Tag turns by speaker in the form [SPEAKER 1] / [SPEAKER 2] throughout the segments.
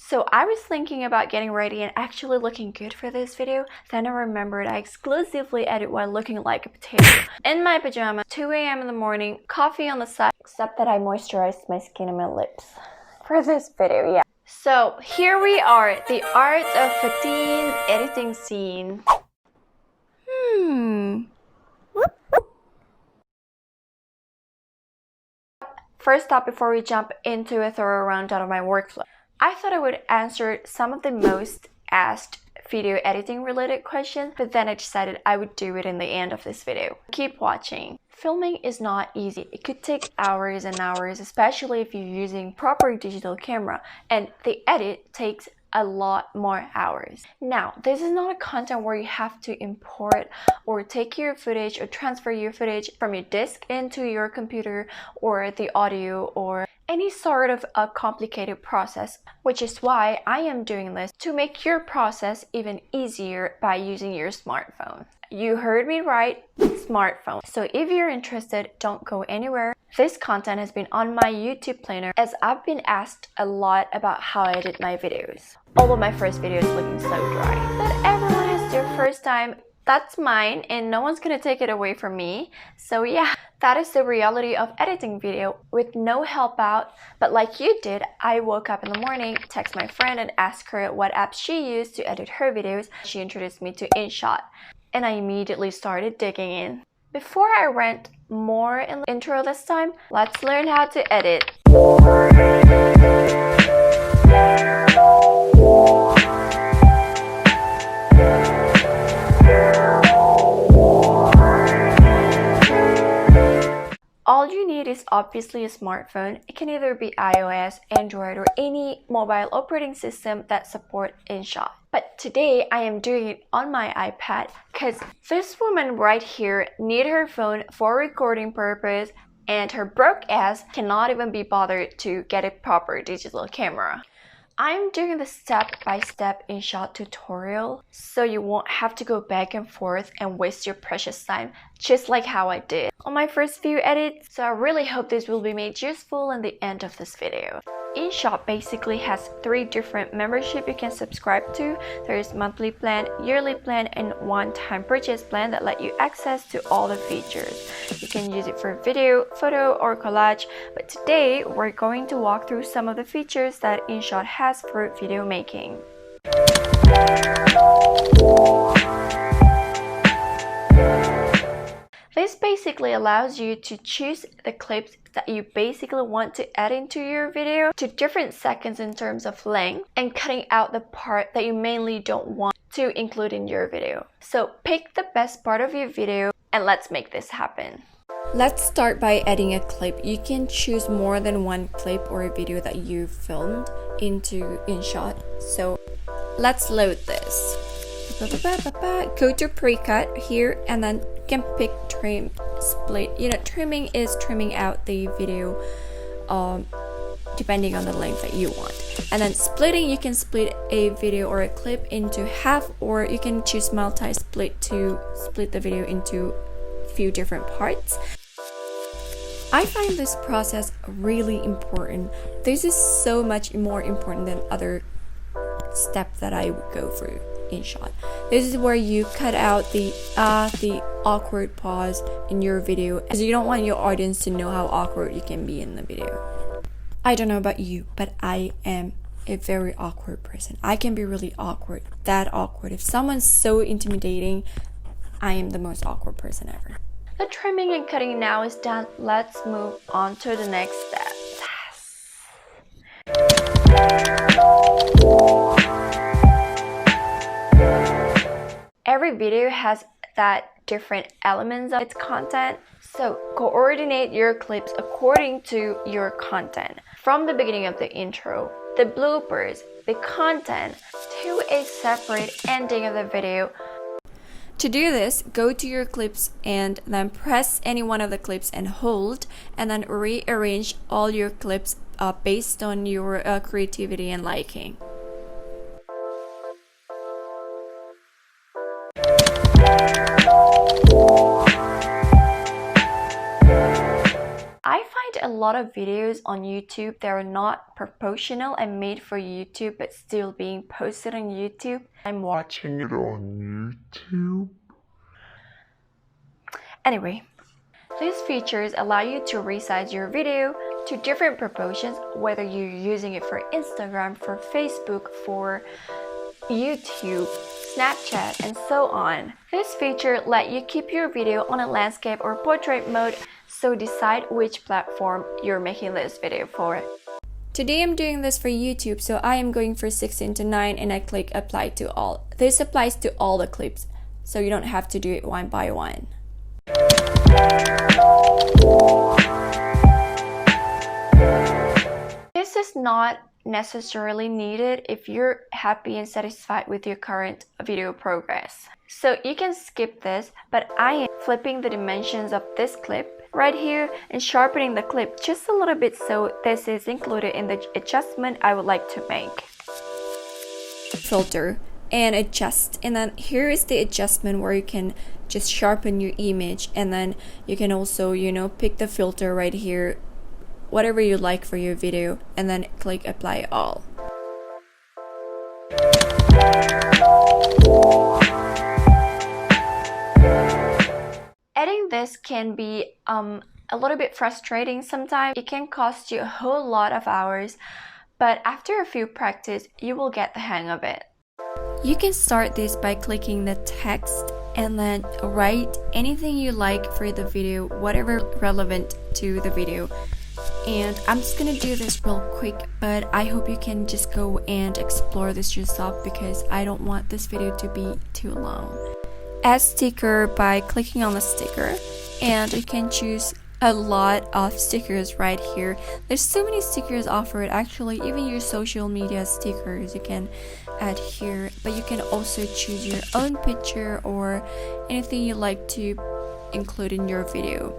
[SPEAKER 1] So I was thinking about getting ready and actually looking good for this video. Then I remembered I exclusively edit while looking like a potato. In my pajamas, 2 a.m. in the morning, coffee on the side, except that I moisturized my skin and my lips for this video, yeah. So here we are, the art of a teen editing scene. First up, before we jump into a thorough rundown of my workflow, I thought I would answer some of the most asked video editing related questions, but then I decided I would do it in the end of this video. Keep watching. Filming is not easy. It could take hours and hours, especially if you're using proper digital camera, and the edit takes a lot more hours. Now, this is not a content where you have to import or take your footage or transfer your footage from your disk into your computer or the audio or any sort of a complicated process, which is why I am doing this to make your process even easier by using your smartphone. You heard me right, smartphone. So if you're interested, don't go anywhere. This content has been on my YouTube planner as I've been asked a lot about how I edit my videos. Although my first video is looking so dry. But everyone has their first time. That's mine and no one's gonna take it away from me. So yeah, that is the reality of editing video with no help out. But like you did, I woke up in the morning, text my friend and asked her what app she used to edit her videos. She introduced me to InShot and I immediately started digging in. Before I rant more in the intro this time, let's learn how to edit. All you need is obviously a smartphone. It can either be iOS, Android, or any mobile operating system that supports InShot. But today I am doing it on my iPad because this woman right here needs her phone for recording purpose and her broke ass cannot even be bothered to get a proper digital camera. I'm doing the step-by-step InShot tutorial so you won't have to go back and forth and waste your precious time just like how I did on my first few edits. So I really hope this will be made useful in the end of this video. InShot basically has 3 different membership you can subscribe to. There is monthly plan, yearly plan, and one-time purchase plan that let you access to all the features. You can use it for video, photo, or collage, but today we're going to walk through some of the features that InShot has for video making. This basically allows you to choose the clips that you basically want to add into your video to different seconds in terms of length and cutting out the part that you mainly don't want to include in your video. So pick the best part of your video and let's make this happen. Let's start by adding a clip. You can choose more than one clip or a video that you filmed into InShot. So let's load this. Go to precut here and then you can pick trim split. You know, trimming is trimming out the video depending on the length that you want. And then splitting, you can split a video or a clip into half, or you can choose multi-split to split the video into a few different parts. I find this process really important. This is so much more important than other steps that I would go through InShot. This is where you cut out the awkward pause in your video, as you don't want your audience to know how awkward you can be in the video. I don't know about you, but I am a very awkward person. I can be really awkward, that awkward. If someone's so intimidating, I am the most awkward person ever. The trimming and cutting now is done. Let's move on to the next step. Every video has that different elements of its content, so coordinate your clips according to your content. From the beginning of the intro, the bloopers, the content, to a separate ending of the video. To do this, go to your clips and then press any one of the clips and hold, and then rearrange all your clips based on your creativity and liking. I find a lot of videos on YouTube that are not proportional and made for YouTube but still being posted on YouTube. I'm watching it on YouTube. Anyway, these features allow you to resize your video to different proportions, whether you're using it for Instagram, for Facebook, for YouTube, Snapchat, and so on. This feature lets you keep your video on a landscape or portrait mode, so decide which platform you're making this video for. Today I'm doing this for YouTube, so I am going for 16:9 and I click apply to all. This applies to all the clips, so you don't have to do it one by one. This is not necessarily needed if you're happy and satisfied with your current video progress. So you can skip this, but I am flipping the dimensions of this clip right here and sharpening the clip just a little bit, so this is included in the adjustment I would like to make. Filter and adjust, and then here is the adjustment where you can just sharpen your image, and then you can also, pick the filter right here, whatever you like for your video, and then click apply all. Editing this can be a little bit frustrating sometimes. It can cost you a whole lot of hours, but after a few practice, you will get the hang of it. You can start this by clicking the text and then write anything you like for the video, whatever relevant to the video. And I'm just gonna do this real quick, but I hope you can just go and explore this yourself because I don't want this video to be too long. Add sticker by clicking on the sticker, and you can choose a lot of stickers right here. There's so many stickers offered, actually. Even your social media stickers you can add here, but you can also choose your own picture or anything you like to include in your video.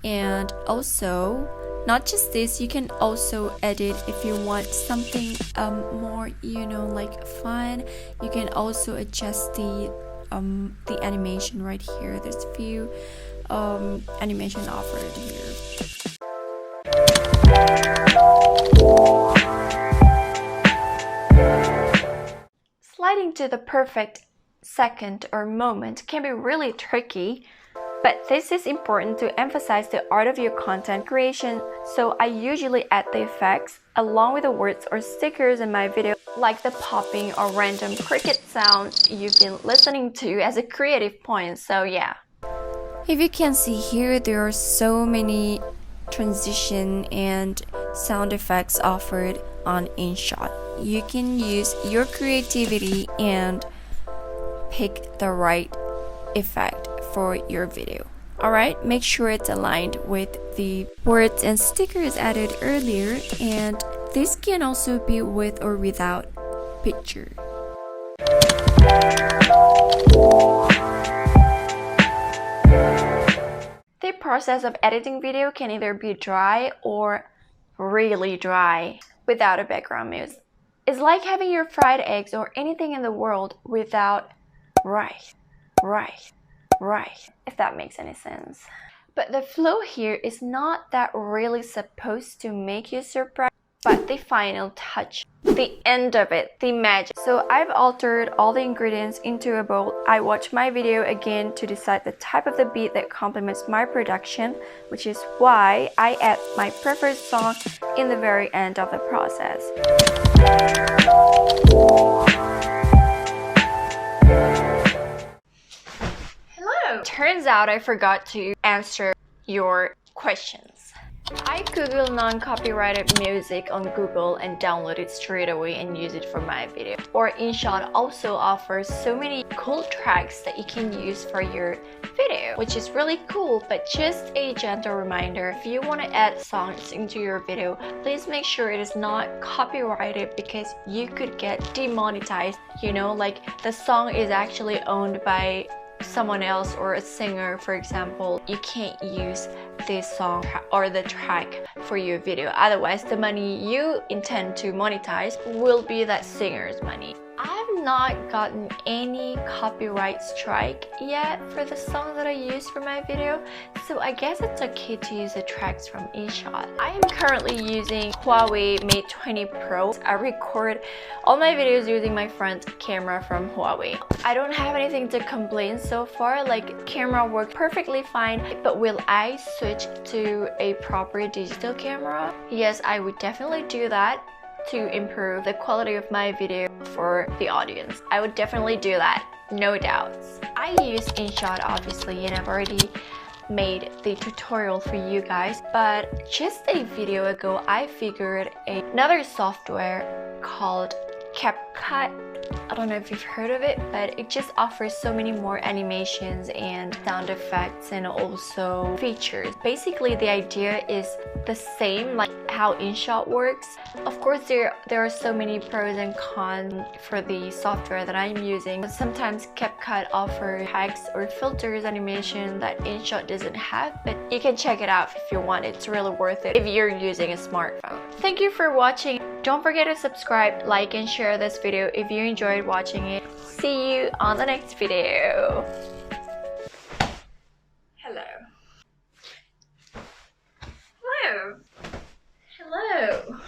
[SPEAKER 1] And also, not just this, you can also edit if you want something more, like fun. You can also adjust the animation right here. There's a few animation offered here. Sliding to the perfect second or moment can be really tricky, but this is important to emphasize the art of your content creation, so I usually add the effects along with the words or stickers in my video, like the popping or random cricket sounds you've been listening to as a creative point, so yeah. If you can see here, there are so many transition and sound effects offered on InShot. You can use your creativity and pick the right effect for your video. Alright, make sure it's aligned with the words and stickers added earlier, and this can also be with or without picture. The process of editing video can either be dry or really dry without a background music. It's like having your fried eggs or anything in the world without rice, if that makes any sense. But the flow here is not that really supposed to make you surprised, but the final touch, the end of it, the magic. So I've altered all the ingredients into a bowl. I watch my video again to decide the type of the beat that complements my production, which is why I add my preferred song in the very end of the process. Hello! Turns out I forgot to answer your questions. I Googled non-copyrighted music on Google and downloaded it straight away and use it for my video. Or InShot also offers so many cool tracks that you can use for your video, which is really cool. But just a gentle reminder, if you want to add songs into your video, please make sure it is not copyrighted, because you could get demonetized. Like the song is actually owned by someone else or a singer, for example. You can't use this song or the track for your video, otherwise the money you intend to monetize will be that singer's money. I've not gotten any copyright strike yet for the song that I used for my video, so I guess it's okay to use the tracks from InShot. I am currently using Huawei Mate 20 Pro. I record all my videos using my front camera from Huawei. I don't have anything to complain so far, like camera worked perfectly fine, but will I switch to a proper digital camera? Yes, I would definitely do that to improve the quality of my video for the audience. I would definitely do that, no doubts. I use InShot obviously, and I've already made the tutorial for you guys, but just a video ago I figured another software called CapCut. I don't know if you've heard of it, but it just offers so many more animations and sound effects and also features. Basically the idea is the same like how InShot works. Of course there are so many pros and cons for the software that I'm using. Sometimes CapCut offers hacks or filters animation that InShot doesn't have, but you can check it out if you want. It's really worth it if you're using a smartphone. Thank you for watching. Don't forget to subscribe, like, and share this video if you enjoyed watching it. See you on the next video. Hello. Hello. Hello.